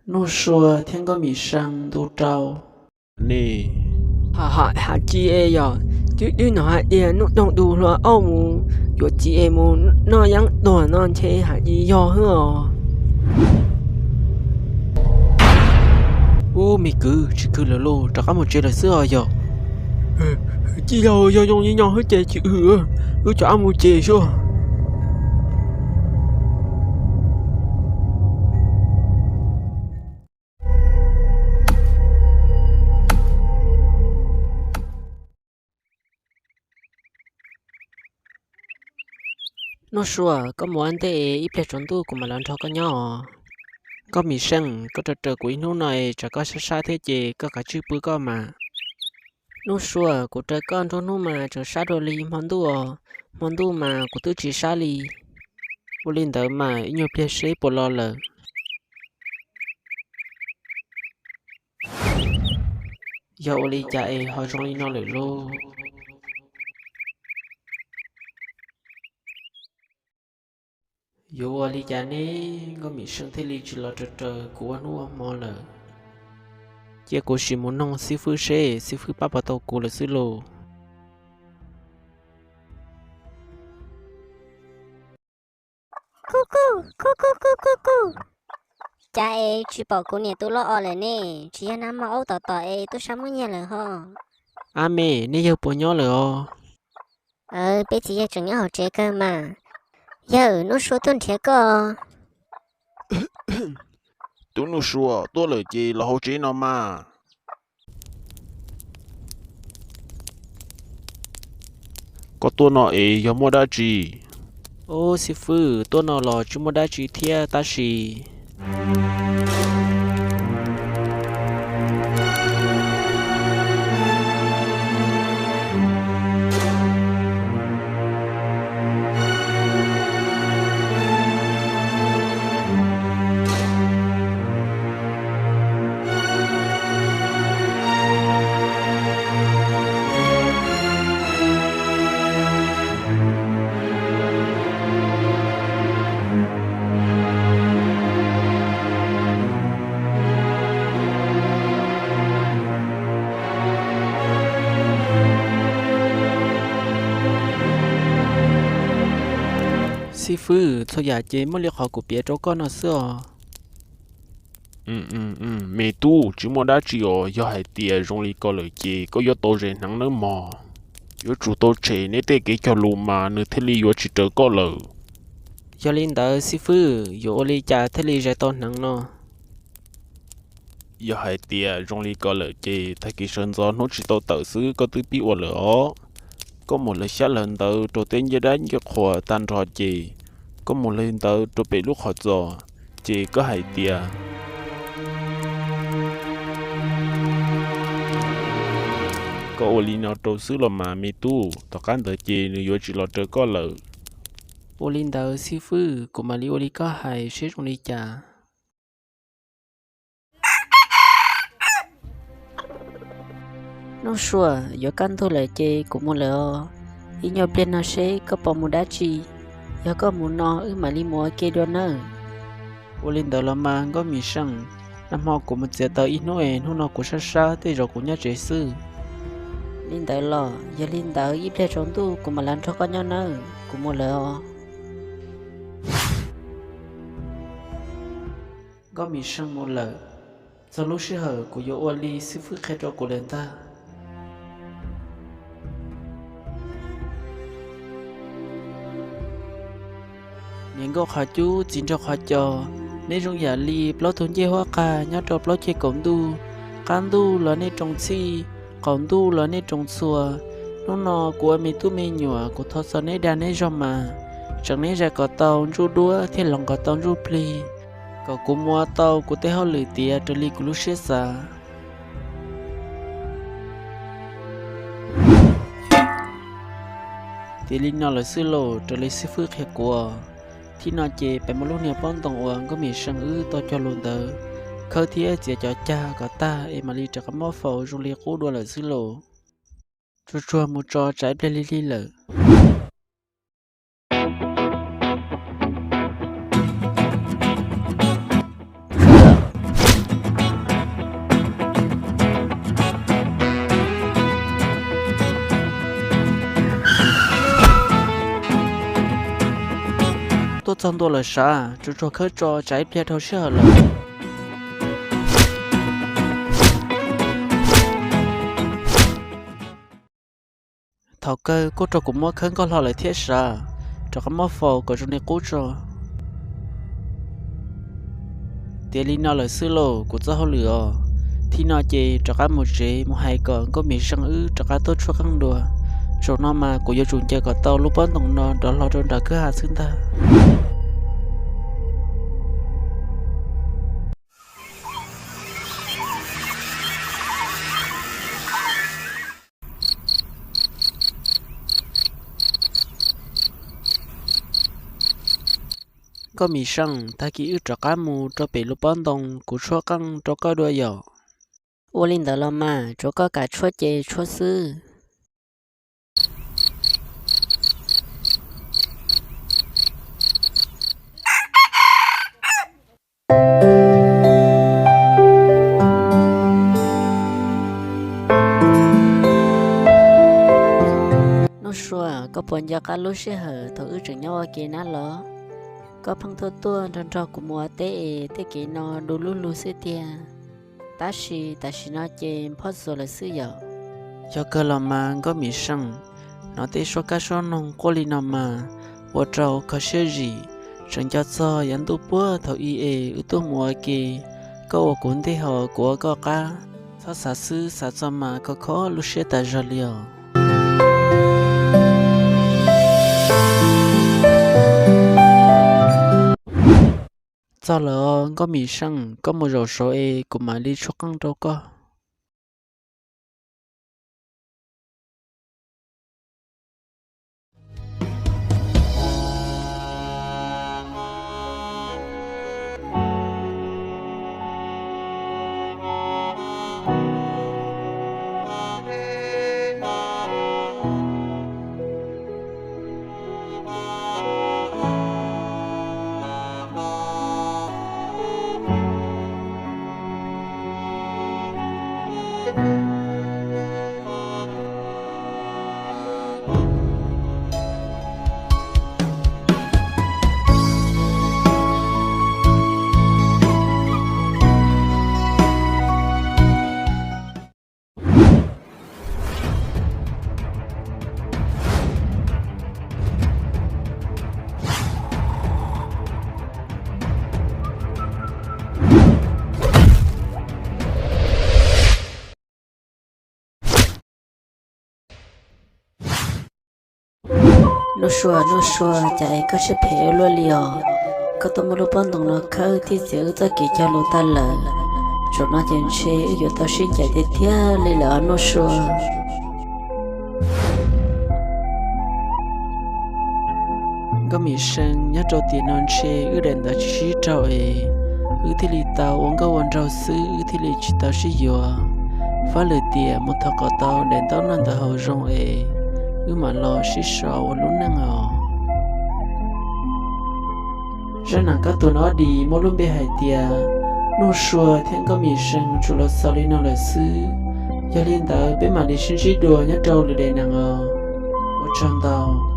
Nó xua thiên có mì sang đu trâu. Nè, Hạ chị em giờ chứ nó hạ tiền nó don't đủ là ông yo chị em nó yang đồ nó chơi hạ chị yo hả ô mì cứ chỉ cứ là lô, chắc một chuyện là xưa giờ. chị yo dùng như nhau hết chơi chị cho ông một chơi chưa nó xua có một anh thế ít plei trốn tu của mà lần cho có nhỏ Có mì sang, có trò trò của nó này, chắc có xa xa thế chị, có cả chữ bữa có mà. nó xua của trời con cho nó mà chờ sát đồ li món tu mà của tôi chỉ sát li Bố lên đó mà, ít nhiều plei xế bộ lo lờ. Giờ ô li chạy, họ trong li nó lửa lô. Dù ô li chạy nè, có mì sang thế li chỉ là trò trò của nó mò lờ. Chị cô chỉ muốn nông sư phụ xe, sư phụ bà bà tàu cô là sư lô. Cu. Cha ê, chị bảo cô nè tôi lo ở lại nè, chị ăn ăn mà ấu tỏ ê, tôi sáng mới nhà lại ho. À mẹ, nè giờ bố nhỏ lờ. Bé chị giờ chẳng nhớ học chế cơ mà. Giờ nó số tuần thế cơ. Tôi nói xua, tôi là gì là hậu chế nó mà. Có tôi nói ấy, giờ mua đá gì. Ô sư phụ, tôi nào lò chú mô đá chú thia ta xì. Sư phụ, thôi giả chế mất liệt họ của bia trâu con nó xưa. Mẹ tu, chú mua đá gì ở, giờ hai tia rong li có lời chế, có giờ tôi rèn nắng nữa mà. Giờ chủ tôi chế, nếu thế cái cho lùm mà, nếu thế li giờ chỉ trở có lời. Giờ lên đó sư phụ, dù ô li chả thế li ra tôn nắng nó. Giờ hai tia rong li có lời chế, thay cái sân gió nó chỉ tôi tự xứ có tư bị ở lửa. Có một lời xa lần tờ trò tên như đánh cho khỏa tan trò chì. Có một lần tờ trò bị lúc họ dò. Chì có hai tia. Có ô lý nào trò xứ là mà mê tu. Tỏ cán tờ chì nếu dối chỉ là trò có lỡ. Ô lên đó sư phụ, của mà li ô li có hai xế trong li chả. nó xua giờ căn tôi lại chơi của một lỡ ít nhiều plei nó sẽ có bỏ một đá chi giờ có một nó mà li mua kia đó nữa Ô lên đó là mà có mì sang. Năm họ của một giờ tờ ít nói, nó của xa xa, thế rồi của nhà chế sư. linh tới lò giờ linh tới ít plei trốn tu của mà làm cho con nhau nữa của một lỡ Có mì sang một lỡ. Giờ lúc sư hở của dỗ ô li sư phụ khai trò của lên ta. Những góc hạ chú chính cho hạ cho nên trong giả li bó thôn dê hoa ca nhá cho bó chê cổng đu can đu là nên trồng si cổng đu là nên trồng xùa nó nọ của mẹ tu mẹ nhỏ của thọ sợ nên đàn nên rong mà chẳng nên ra có tàu ru đua thì lòng có tàu ru pli có của mua tàu của tế họ lười tía trở li của lúc xế xa thì linh nó là sư lộ trở li sư phước hệ của thì nó chê phải một lúc này bọn tổng uống có mì sang to cho luôn tớ khơi thì chỉ cho cha có ta em mà li cho cái mỏ phở rồi li cố đua là xứ lộ chua chua một trò trái bê li li lợ có chọn đồ là sao chú cho khơi cho trái bia thâu sợ là thảo cơ cô cho cũng mua khơi có lo lại thiết sao cho cái món phô của chúng này cố cho tiền lý nó là xứ lô của giáo lửa thì nó chỉ cho cái một chế một hai còn có miếng sang ư cho cái tốt cho căng đùa rồi nó mà của yêu chúng chơi có tàu lúc bắn đồng nó đó lo trong đó cứ hạ xin ta có miếng sang ta kỹ ư cho cái mù cho bị lúc bắn đồng của cho căng cho cái đùa dở ô linh đó là mà chỗ có cả chúa chê chúa sư nó xua có bọn gia cá lúa sẽ hở thầu ư chừng nhau kia ná lỡ có phăng thô tua trong trò của mùa tế kỹ nó đồ lú lú sư tia ta chỉ nó chê phát rồi là sư dở cho cơ là mà có miếng sang nó tế số cá số nông cô li nó mà vô trâu có sẽ gì chẳng cho dẫn tu bữa thầu y ư tu mùa kia có ở cuốn thế họ của có cá sao xả sư xả cho mà có khó lúc sẽ tại ra liều cho lỡ có miếng sang có một rổ số của mà đi cho căng đâu có nó xua chạy có sẽ phê luôn liều có tôm lúa bón đồng nó khơi thì giữ cho kỹ cho lúa ta lợ rồi nó chân xe giờ tao xin chạy tiếp theo lấy lỡ nó xua có miếng sang nhớ cho tiền non xe ư đèn đã chỉ trâu ư thì lì tàu uống có uống rau sư ư thì lì chỉ tàu chỉ dừa phá lời tiền một thằng có tàu đèn tàu non tàu hậu rong ư mà lo chỉ sợ lúc năng ra nàng các tụi nó đi mỗi lúc bị hại tiền nó xua thiên có miếng sang chủ lo sau lên nó là sư cho lên tàu bên mà đi xin chỉ đùa nhớ trâu lì đèn nàng ở trong tàu